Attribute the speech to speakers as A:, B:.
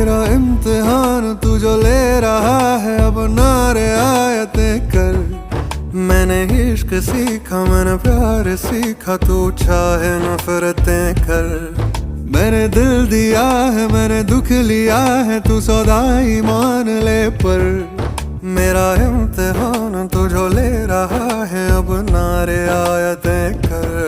A: मेरा इम्तिहान तू जो ले रहा है, अब नारे आयतें कर। मैंने इश्क सीखा, मैंने प्यार सीखा, तू चाहे नफरतें कर। मैंने दिल दिया है, मैंने दुख लिया है, तू सौदाई मान ले। पर मेरा इम्तिहान तू जो ले रहा है, अब नारे आयतें कर।